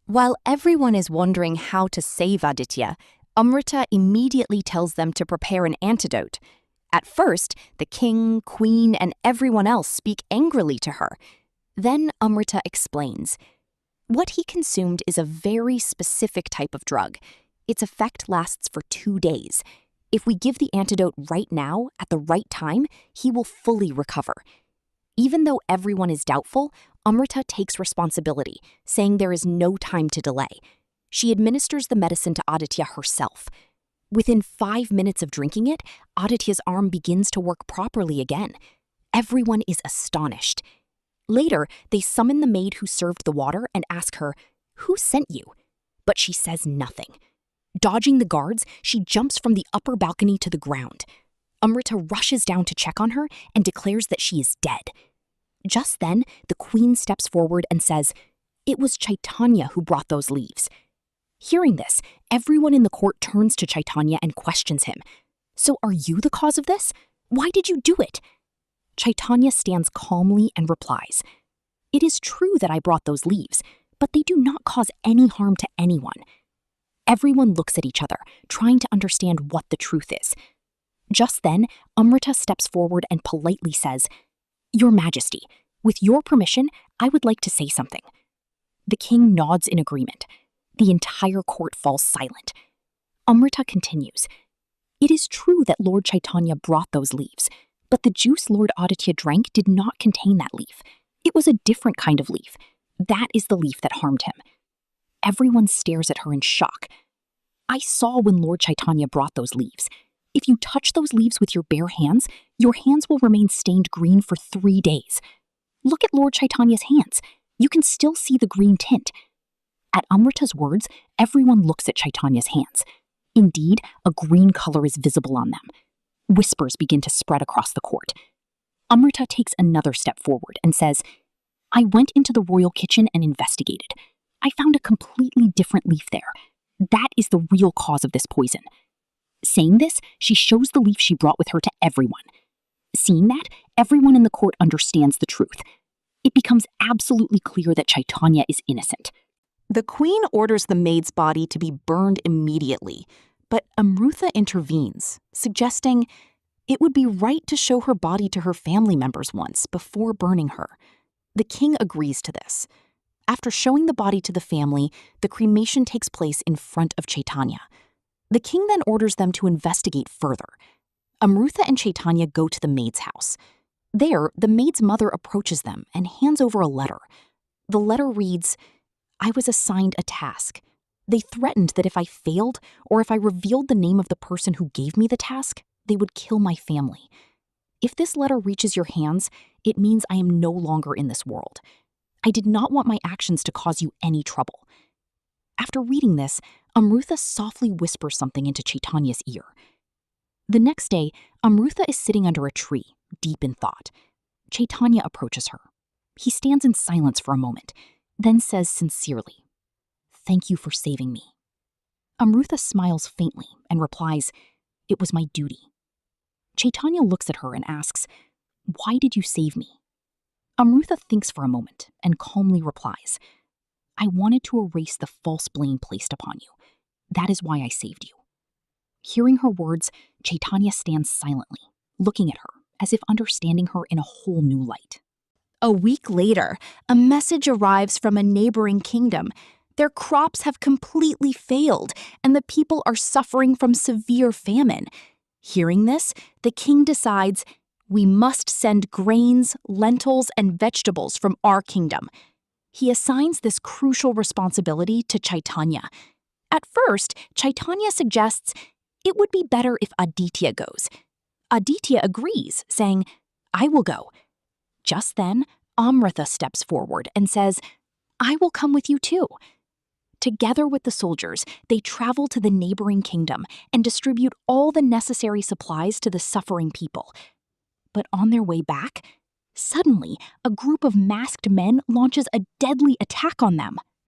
While everyone is wondering how to save Aditya, Amrita immediately tells them to prepare an antidote. At first, the king, queen, and everyone else speak angrily to her. Then Amrita explains. What he consumed is a very specific type of drug. Its effect lasts for 2 days. If we give the antidote right now, at the right time, he will fully recover. Even though everyone is doubtful, Amrita takes responsibility, saying there is no time to delay. She administers the medicine to Aditya herself. Within 5 minutes of drinking it, Aditya's arm begins to work properly again. Everyone is astonished. Later, they summon the maid who served the water and ask her, "Who sent you?" But she says nothing. Dodging the guards, she jumps from the upper balcony to the ground. Amrita rushes down to check on her and declares that she is dead. Just then, the queen steps forward and says, "It was Chaitanya who brought those leaves." Hearing this, everyone in the court turns to Chaitanya and questions him. "So are you the cause of this? Why did you do it?" Chaitanya stands calmly and replies, "It is true that I brought those leaves, but they do not cause any harm to anyone." Everyone looks at each other, trying to understand what the truth is. Just then, Amrita steps forward and politely says, "Your Majesty, with your permission, I would like to say something." The king nods in agreement. The entire court falls silent. Amrita continues, "It is true that Lord Chaitanya brought those leaves, but the juice Lord Aditya drank did not contain that leaf. It was a different kind of leaf. That is the leaf that harmed him." Everyone stares at her in shock. "I saw when Lord Chaitanya brought those leaves. If you touch those leaves with your bare hands, your hands will remain stained green for 3 days. Look at Lord Chaitanya's hands. You can still see the green tint." At Amrita's words, everyone looks at Chaitanya's hands. Indeed, a green color is visible on them. Whispers begin to spread across the court. Amrita takes another step forward and says, "I went into the royal kitchen and investigated. I found a completely different leaf there. That is the real cause of this poison." Saying this, she shows the leaf she brought with her to everyone. Seeing that, everyone in the court understands the truth. It becomes absolutely clear that Chaitanya is innocent. The queen orders the maid's body to be burned immediately, but Amrutha intervenes, suggesting it would be right to show her body to her family members once before burning her. The king agrees to this. After showing the body to the family, the cremation takes place in front of Chaitanya. The king then orders them to investigate further. Amrutha and Chaitanya go to the maid's house. There, the maid's mother approaches them and hands over a letter. The letter reads, "I was assigned a task. They threatened that if I failed or if I revealed the name of the person who gave me the task, they would kill my family. If this letter reaches your hands, it means I am no longer in this world. I did not want my actions to cause you any trouble." After reading this, Amrutha softly whispers something into Chaitanya's ear. The next day, Amrutha is sitting under a tree, deep in thought. Chaitanya approaches her. He stands in silence for a moment, then says sincerely, "Thank you for saving me." Amrutha smiles faintly and replies, "It was my duty." Chaitanya looks at her and asks, "Why did you save me?" Amrutha thinks for a moment and calmly replies, "I wanted to erase the false blame placed upon you. That is why I saved you." Hearing her words, Chaitanya stands silently, looking at her as if understanding her in a whole new light. A week later, a message arrives from a neighboring kingdom. Their crops have completely failed, and the people are suffering from severe famine. Hearing this, the king decides, "We must send grains, lentils, and vegetables from our kingdom." He assigns this crucial responsibility to Chaitanya. At first, Chaitanya suggests it would be better if Aditya goes. Aditya agrees, saying, "I will go." Just then, Amrutha steps forward and says, "I will come with you too." Together with the soldiers, they travel to the neighboring kingdom and distribute all the necessary supplies to the suffering people. But on their way back, suddenly, a group of masked men launches a deadly attack on them.